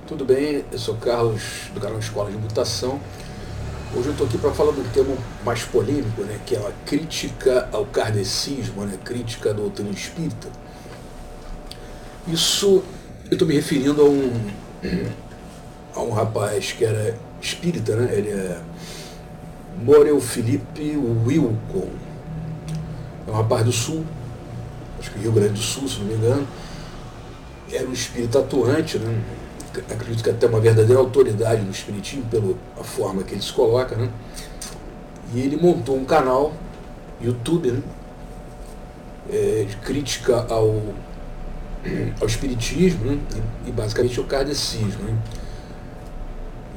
Tudo bem? Eu sou Carlos, do canal Escola de Mutação. Hoje eu estou aqui para falar de um tema mais polêmico, né, que é a crítica ao kardecismo, né, crítica à doutrina espírita. Isso, eu estou me referindo a um rapaz que era espírita, né, ele é Morel Felipe Wilcon. É um rapaz do Sul, acho que Rio Grande do Sul, se não me engano. Era um espírita atuante, né? Acredito que até uma verdadeira autoridade no espiritismo, pela forma que ele se coloca, né? E ele montou um canal, YouTube, né? De crítica ao espiritismo, né? E basicamente ao kardecismo, né?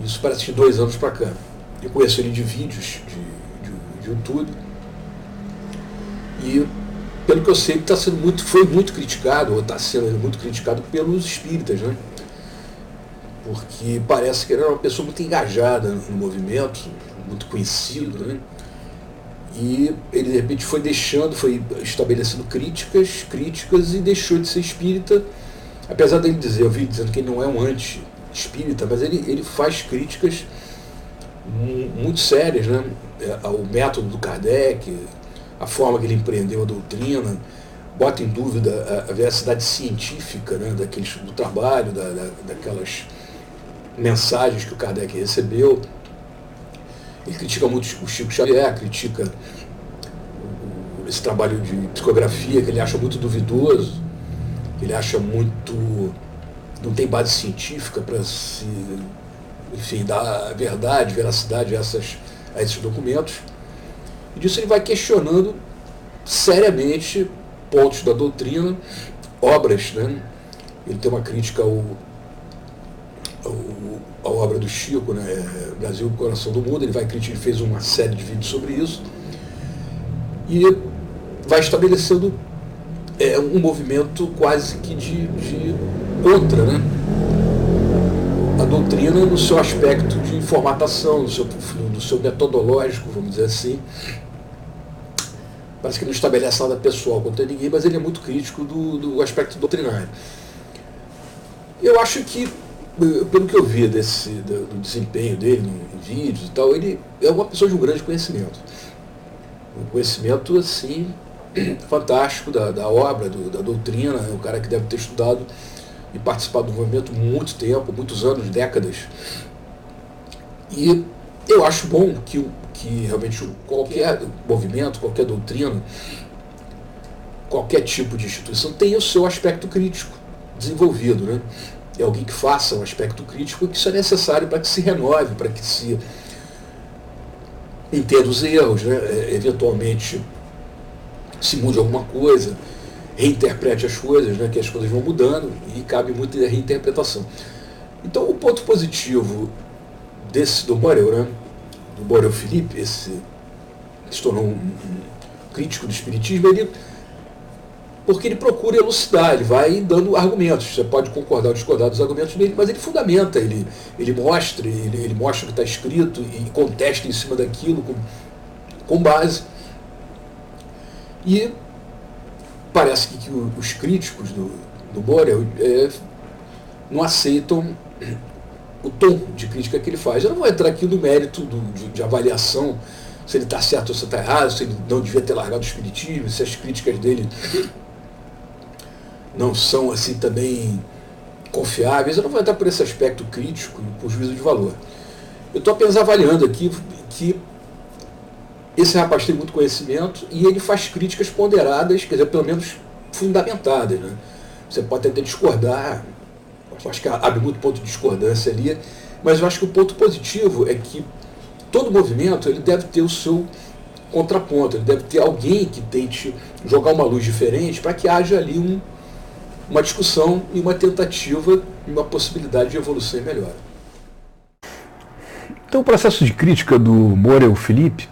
Isso parece de 2 anos para cá. Eu conheço ele de vídeos de YouTube e, pelo que eu sei, ele foi muito criticado, ou está sendo muito criticado pelos espíritas, né? Porque parece que ele era uma pessoa muito engajada no movimento, muito conhecido, né? E ele de repente foi estabelecendo críticas e deixou de ser espírita, apesar dele dizer, eu vi dizendo que ele não é um anti-espírita, mas ele faz críticas muito sérias, né? Ao método do Kardec, a forma que ele empreendeu a doutrina, bota em dúvida a veracidade científica, né, do trabalho, daquelas mensagens que o Kardec recebeu. Ele critica muito o Chico Xavier, critica esse trabalho de psicografia, que ele acha muito duvidoso, que ele acha muito... não tem base científica para se, enfim, dar verdade, veracidade a esses documentos. E disso ele vai questionando seriamente pontos da doutrina, obras, né? Ele tem uma crítica à obra do Chico, né? Brasil, Coração do Mundo. Ele fez uma série de vídeos sobre isso e vai estabelecendo um movimento quase que de contra, né? A doutrina no seu aspecto de formatação, no seu metodológico, vamos dizer assim. Parece que não estabelece nada pessoal contra ninguém, mas ele é muito crítico do aspecto doutrinário. Eu acho que, pelo que eu vi do desempenho dele em vídeos e tal, ele é uma pessoa de um grande conhecimento. Um conhecimento, assim, fantástico da obra, da doutrina. É um cara que deve ter estudado e participado do movimento muito tempo, muitos anos, décadas. E eu acho bom que realmente qualquer movimento, qualquer doutrina, qualquer tipo de instituição tenha o seu aspecto crítico desenvolvido, né? É alguém que faça um aspecto crítico, que isso é necessário para que se renove, para que se entenda os erros, né? Eventualmente se mude alguma coisa, reinterprete as coisas, né? Que as coisas vão mudando e cabe muito a reinterpretação. Então o ponto positivo do Morel, né? Do Morel Felipe, esse que se tornou um crítico do espiritismo, porque ele procura elucidar, ele vai dando argumentos. Você pode concordar ou discordar dos argumentos dele, mas ele fundamenta, ele mostra o que está escrito e contesta em cima daquilo com base. E parece que os críticos do Morel não aceitam o tom de crítica que ele faz. Eu não vou entrar aqui no mérito de avaliação, se ele está certo ou se está errado, se ele não devia ter largado o espiritismo, se as críticas dele não são assim também confiáveis. Eu não vou entrar por esse aspecto crítico e por juízo de valor. Eu estou apenas avaliando aqui que esse rapaz tem muito conhecimento e ele faz críticas ponderadas, quer dizer, pelo menos fundamentadas, né? Você pode até discordar, eu acho que abre muito ponto de discordância ali, mas eu acho que o ponto positivo é que todo movimento ele deve ter o seu contraponto, ele deve ter alguém que tente jogar uma luz diferente para que haja ali uma discussão e uma tentativa e uma possibilidade de evolução e melhora. Então o processo de crítica do Morel Felipe,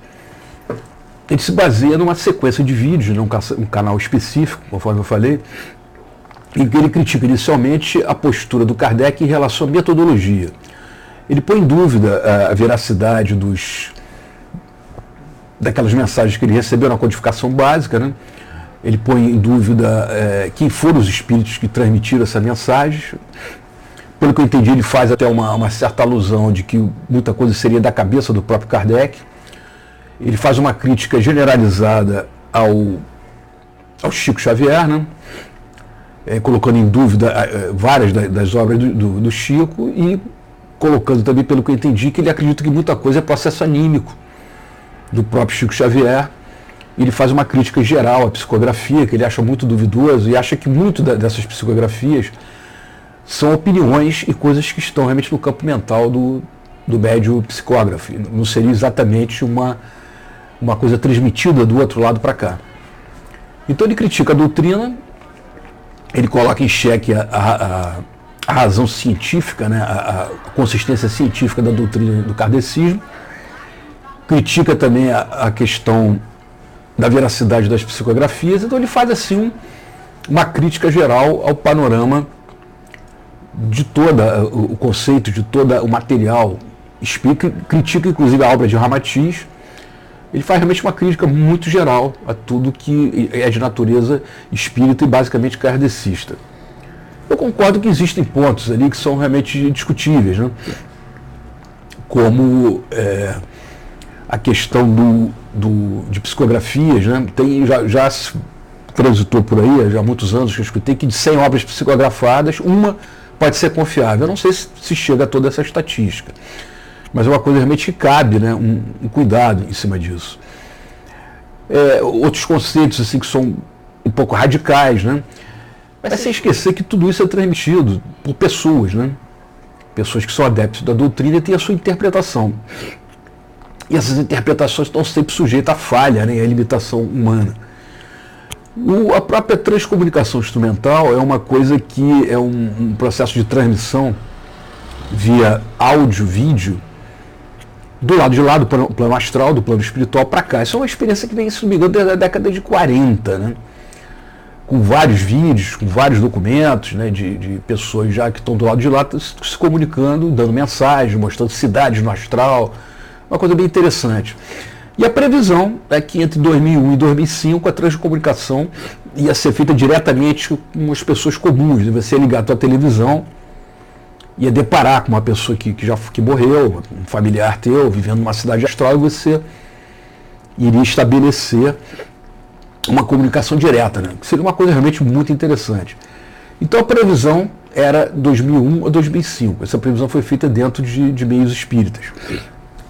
ele se baseia numa sequência de vídeos, num canal específico, conforme eu falei, em que ele critica inicialmente a postura do Kardec em relação à metodologia. Ele põe em dúvida a veracidade daquelas mensagens que ele recebeu na codificação básica, né? Ele põe em dúvida quem foram os espíritos que transmitiram essa mensagem, Pelo que eu entendi, ele faz até uma certa alusão de que muita coisa seria da cabeça do próprio Kardec. Ele faz uma crítica generalizada ao Chico Xavier, né? Colocando em dúvida várias das obras do Chico e colocando também, pelo que eu entendi, que ele acredita que muita coisa é processo anímico do próprio Chico Xavier. Ele faz uma crítica geral à psicografia, que ele acha muito duvidoso, e acha que muito dessas psicografias são opiniões e coisas que estão realmente no campo mental do médium psicógrafo. Não seria exatamente uma coisa transmitida do outro lado para cá. Então ele critica a doutrina, ele coloca em xeque a razão científica, né, a consistência científica da doutrina do kardecismo, critica também a questão da veracidade das psicografias. Então ele faz assim uma crítica geral ao panorama de todo o conceito, de todo o material espírita, critica inclusive a obra de Ramatiz. Ele faz realmente uma crítica muito geral a tudo que é de natureza espírita e basicamente kardecista. Eu concordo que existem pontos ali que são realmente discutíveis, né? Como a questão de psicografias, né? Já se transitou por aí, já há muitos anos que eu escutei, que de 100 obras psicografadas, uma pode ser confiável. Eu não sei se chega a toda essa estatística, mas é uma coisa realmente que cabe, né, um cuidado em cima disso. Outros conceitos assim, que são um pouco radicais, né? Mas sem esquecer que tudo isso é transmitido por pessoas, né? Pessoas que são adeptos da doutrina e têm a sua interpretação. E essas interpretações estão sempre sujeitas à falha, né, à limitação humana. A própria transcomunicação instrumental é uma coisa que é um processo de transmissão via áudio, vídeo, do lado de lá, do plano astral, do plano espiritual para cá. Isso é uma experiência que vem, se não me engano, desde a década de 40, né? Com vários vídeos, com vários documentos, né, de pessoas já que estão do lado de lá se comunicando, dando mensagens, mostrando cidades no astral, uma coisa bem interessante. E a previsão é que entre 2001 e 2005 a transcomunicação ia ser feita diretamente com as pessoas comuns, né? Você ia ligar a tua televisão, ia deparar com uma pessoa que morreu, um familiar teu, vivendo numa cidade astral, e você iria estabelecer uma comunicação direta, né? Que seria uma coisa realmente muito interessante. Então a previsão era 2001 a 2005. Essa previsão foi feita dentro de meios espíritas.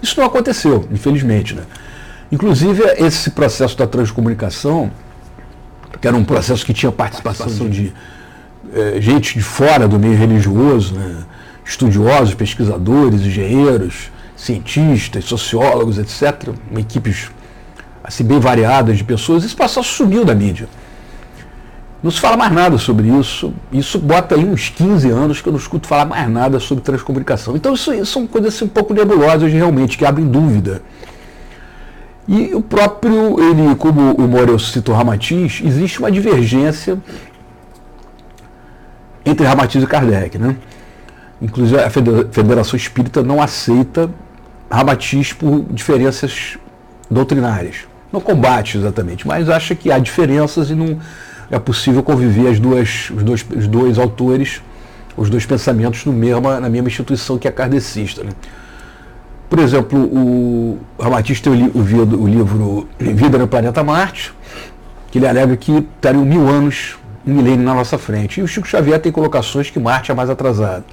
Isso não aconteceu, infelizmente, né? Inclusive, esse processo da transcomunicação, que era um processo que tinha participação de gente de fora do meio religioso, né? Estudiosos, pesquisadores, engenheiros, cientistas, sociólogos, etc., equipes assim, bem variadas de pessoas, esse processo sumiu da mídia. Não se fala mais nada sobre isso. Isso bota aí uns 15 anos que eu não escuto falar mais nada sobre transcomunicação. Então isso são coisas assim, um pouco nebulosas realmente, que abrem dúvida. E o próprio, como o Morel citou Ramatiz, existe uma divergência entre Ramatiz e Kardec, né? Inclusive a Federação Espírita não aceita Ramatiz por diferenças doutrinárias. Não combate exatamente, mas acha que há diferenças e não é possível conviver os dois autores, os dois pensamentos na mesma instituição que é kardecista, né? Por exemplo, o Ramatiz tem o livro Vida no Planeta Marte, que ele alega que estariam 1000 anos, um milênio na nossa frente. E o Chico Xavier tem colocações que Marte é mais atrasado.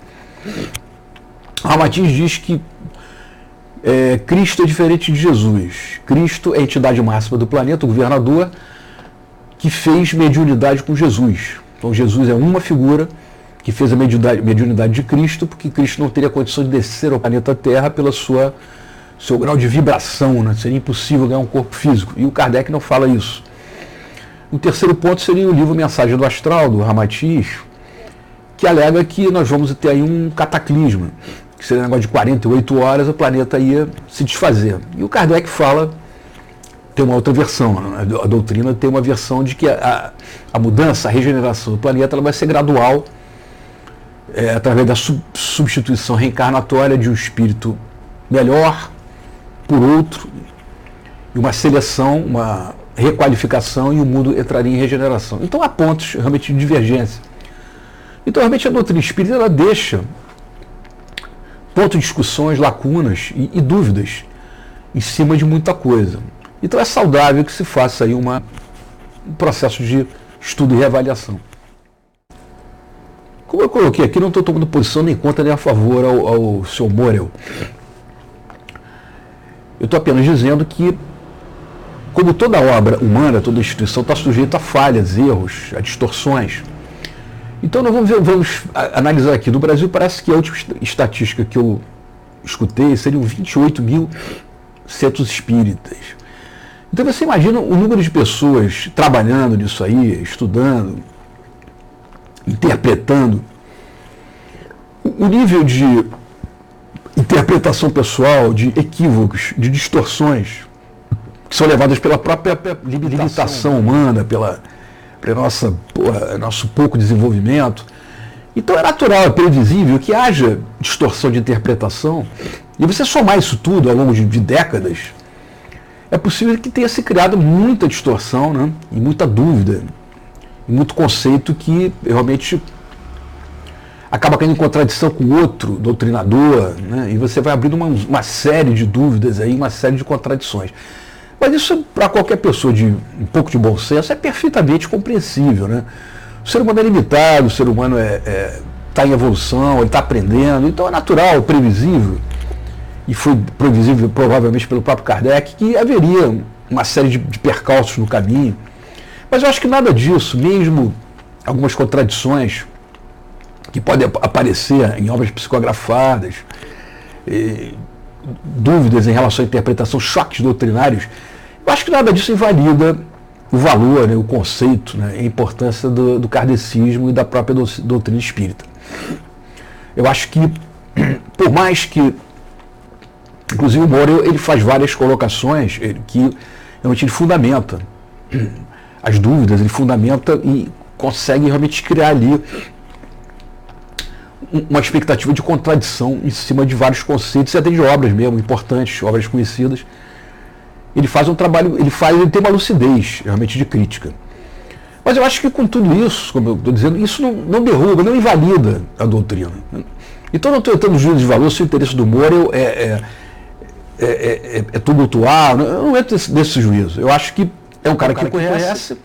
O Ramatiz diz que Cristo é diferente de Jesus. Cristo é a entidade máxima do planeta, o governador, que fez mediunidade com Jesus. Então Jesus é uma figura que fez a mediunidade de Cristo, porque Cristo não teria condição de descer ao planeta Terra pelo seu grau de vibração, né? Seria impossível ganhar um corpo físico. E o Kardec não fala isso. O terceiro ponto seria o livro Mensagem do Astral, do Ramatiz, que alega que nós vamos ter aí um cataclisma, que seria um negócio de 48 horas, o planeta ia se desfazer. E o Kardec fala, tem uma outra versão, né? A doutrina tem uma versão de que a mudança, a regeneração do planeta, ela vai ser gradual, através da substituição reencarnatória de um espírito melhor por outro, e uma seleção, uma requalificação, e o mundo entraria em regeneração. Então há pontos realmente de divergência. Então realmente a doutrina espírita ela deixa ponto de discussões, lacunas e dúvidas em cima de muita coisa. Então é saudável que se faça aí um processo de estudo e reavaliação. Como eu coloquei aqui, não estou tomando posição nem contra nem a favor ao Sr. Morel. Eu estou apenas dizendo que, como toda obra humana, toda instituição está sujeita a falhas, erros, a distorções. Então nós vamos analisar aqui. No Brasil parece que a última estatística que eu escutei seriam 28 mil centros espíritas. Então você imagina o número de pessoas trabalhando nisso aí, estudando, interpretando, o nível de interpretação pessoal, de equívocos, de distorções, que são levadas pela própria limitação humana, pela nosso pouco desenvolvimento. Então é natural, é previsível que haja distorção de interpretação. E você somar isso tudo ao longo de décadas, é possível que tenha se criado muita distorção, né? E muita dúvida, e muito conceito que realmente acaba caindo em contradição com outro doutrinador, né? E você vai abrindo uma série de dúvidas, aí, uma série de contradições. Mas isso, para qualquer pessoa de um pouco de bom senso, é perfeitamente compreensível, né? O ser humano é limitado, o ser humano está em evolução, ele está aprendendo, então é natural, previsível, e foi previsível provavelmente pelo próprio Kardec, que haveria uma série de percalços no caminho. Mas eu acho que nada disso, mesmo algumas contradições que podem aparecer em obras psicografadas, dúvidas em relação à interpretação, choques doutrinários, eu acho que nada disso invalida o valor, né, o conceito, né, a importância do kardecismo e da própria doutrina espírita. Eu acho que, por mais que, inclusive o Morel, ele faz várias colocações que realmente ele fundamenta as dúvidas, ele fundamenta e consegue realmente criar ali uma expectativa de contradição em cima de vários conceitos, e até de obras mesmo, importantes, obras conhecidas. Ele faz um trabalho, ele tem uma lucidez realmente de crítica. Mas eu acho que com tudo isso, como eu estou dizendo, isso não derruba, não invalida a doutrina. Então não estou tentando juízo de valor se o interesse do Morel é tumultuar, eu não entro nesse juízo. Eu acho que é um cara que conhece,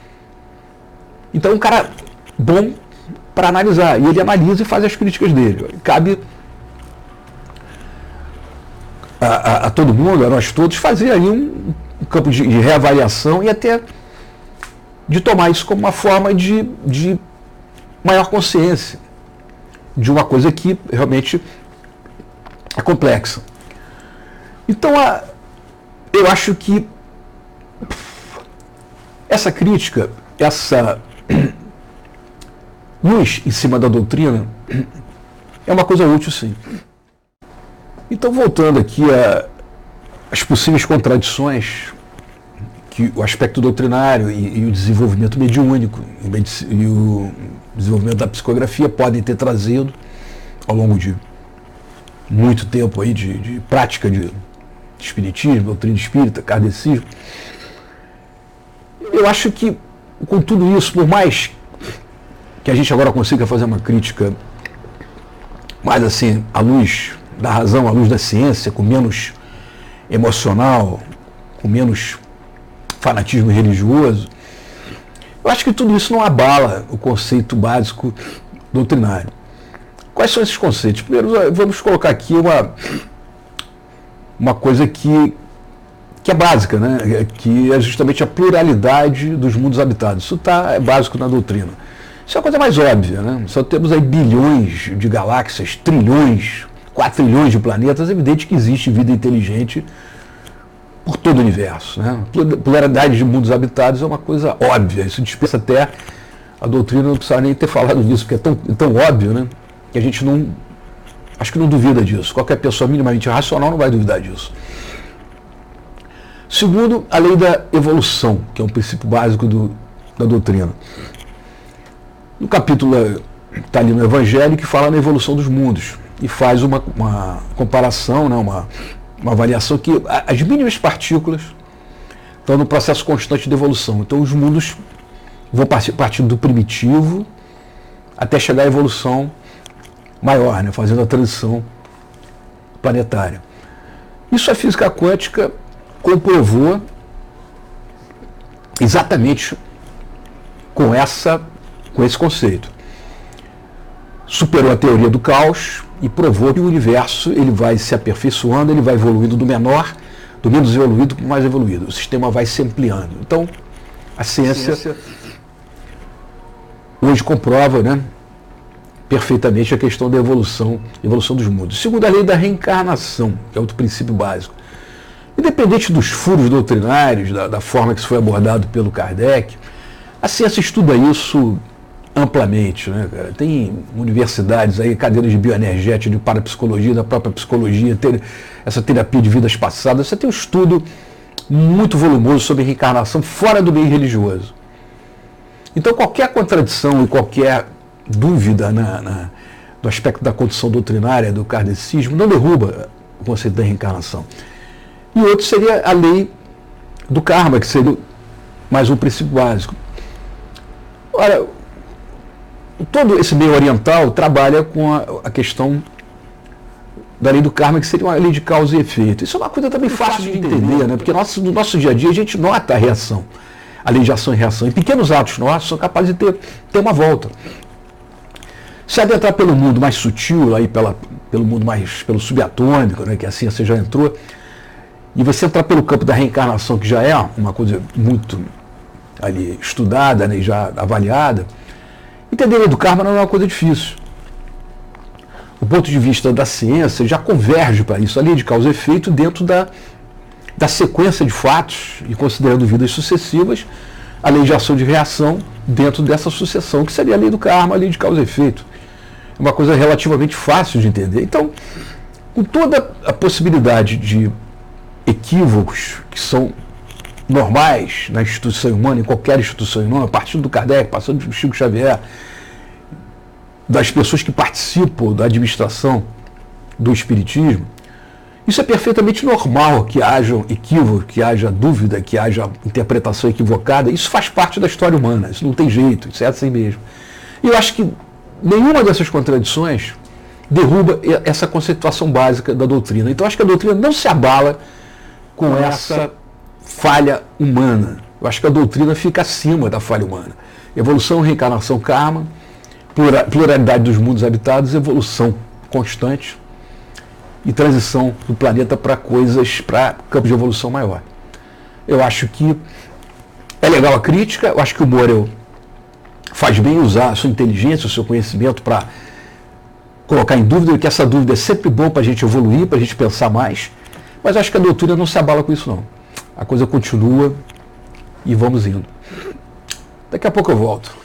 então é um cara bom para analisar, e ele analisa e faz as críticas dele. Cabe a todo mundo, a nós todos, fazer aí um campo de reavaliação e até de tomar isso como uma forma de maior consciência de uma coisa que realmente é complexa. Então, eu acho que essa crítica, essa luz em cima da doutrina, é uma coisa útil, sim. Então, voltando aqui às possíveis contradições que o aspecto doutrinário e o desenvolvimento mediúnico e o desenvolvimento da psicografia podem ter trazido ao longo de muito tempo aí de prática de espiritismo, doutrina espírita, kardecismo. Eu acho que, com tudo isso, por mais que a gente agora consiga fazer uma crítica mais assim, à luz da razão, à luz da ciência, com menos emocional, com menos fanatismo religioso, eu acho que tudo isso não abala o conceito básico doutrinário. Quais são esses conceitos? Primeiro, vamos colocar aqui uma coisa que é básica, né? Que é justamente a pluralidade dos mundos habitados. Isso é básico na doutrina. Isso é a coisa mais óbvia, né? Só temos aí bilhões de galáxias, trilhões, 4 trilhões de planetas. É evidente que existe vida inteligente por todo o universo, né? Pluralidade de mundos habitados é uma coisa óbvia. Isso dispensa até a doutrina, não precisava nem ter falado disso, porque é tão óbvio, né? Que a gente acho que não duvida disso. Qualquer pessoa minimamente racional não vai duvidar disso. Segundo, a lei da evolução, que é um princípio básico da doutrina. No capítulo está ali no Evangelho, que fala na evolução dos mundos e faz uma comparação, né, uma avaliação que as mínimas partículas estão no processo constante de evolução. Então os mundos vão partindo do primitivo até chegar à evolução maior, né, fazendo a transição planetária. Isso a física quântica comprovou exatamente com esse conceito. Superou a teoria do caos e provou que o universo ele vai se aperfeiçoando, ele vai evoluindo do menor, do menos evoluído para o mais evoluído. O sistema vai se ampliando. Então, a ciência hoje comprova, né, perfeitamente a questão da evolução dos mundos. Segundo a lei da reencarnação, que é outro princípio básico. Independente dos furos doutrinários, da forma que isso foi abordado pelo Kardec, a ciência estuda isso amplamente, né, cara? Tem universidades aí, cadeiras de bioenergética, de parapsicologia, da própria psicologia, essa terapia de vidas passadas. Você tem um estudo muito volumoso sobre reencarnação fora do meio religioso. Então qualquer contradição e qualquer dúvida do aspecto da condição doutrinária do kardecismo não derruba o conceito da reencarnação. E outro seria a lei do karma, que seria mais um princípio básico. Ora, todo esse meio oriental trabalha com a questão da lei do karma, que seria uma lei de causa e efeito. Isso é uma coisa também fácil de entender, né? Porque no nosso dia a dia a gente nota a reação, a lei de ação e reação. E pequenos atos nossos são capazes de ter uma volta. Se adentrar pelo mundo mais sutil, aí pelo mundo pelo subatômico, né, que a ciência já entrou, e você entrar pelo campo da reencarnação, que já é uma coisa muito ali estudada, né, e já avaliada, entender a lei do karma não é uma coisa difícil. O ponto de vista da ciência já converge para isso, a lei de causa e efeito dentro da sequência de fatos, e considerando vidas sucessivas, a lei de ação e de reação dentro dessa sucessão, que seria a lei do karma, a lei de causa e efeito. É uma coisa relativamente fácil de entender. Então, com toda a possibilidade de equívocos que são normais na instituição humana, em qualquer instituição humana, partindo do Kardec, passando do Chico Xavier, das pessoas que participam da administração do espiritismo, isso é perfeitamente normal que haja equívoco, que haja dúvida, que haja interpretação equivocada. Isso faz parte da história humana, isso não tem jeito, isso é assim mesmo. E eu acho que nenhuma dessas contradições derruba essa conceituação básica da doutrina. Então, acho que a doutrina não se abala com essa falha humana. Eu acho que a doutrina fica acima da falha humana. Evolução, reencarnação, karma, pluralidade dos mundos habitados, evolução constante e transição do planeta para campos de evolução maior. Eu acho que é legal a crítica, eu acho que o Morel faz bem usar a sua inteligência, o seu conhecimento para colocar em dúvida, que essa dúvida é sempre bom para a gente evoluir, para a gente pensar mais, mas acho que a doutrina não se abala com isso não. A coisa continua e vamos indo. Daqui a pouco eu volto.